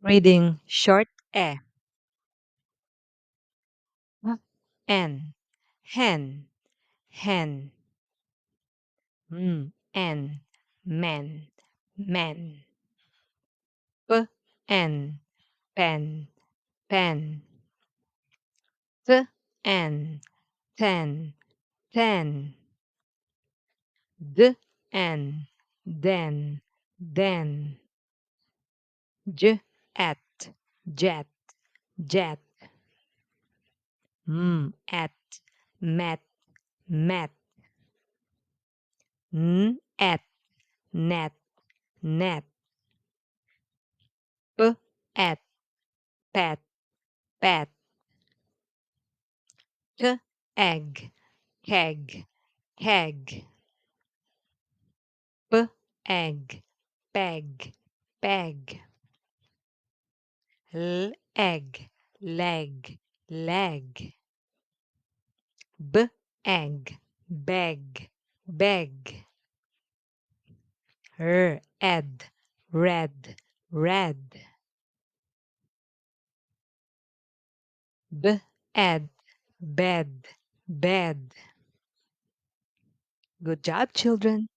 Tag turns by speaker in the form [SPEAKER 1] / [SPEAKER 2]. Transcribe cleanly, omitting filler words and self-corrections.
[SPEAKER 1] Reading short e. N. Hen. Hen. N. Men. Men. N. Pen. Pen. N. Ten. Ten. N. Den. Den. At. Jet. Jet. At. Met. Met. At. Net. Net. At. Pet. Pet. Egg. Keg. Keg. Egg. Peg. Peg. Egg. Leg. Leg. Egg. Beg. Beg. Ed. Red. Red. Ed. Bed. Bed. Good job, children.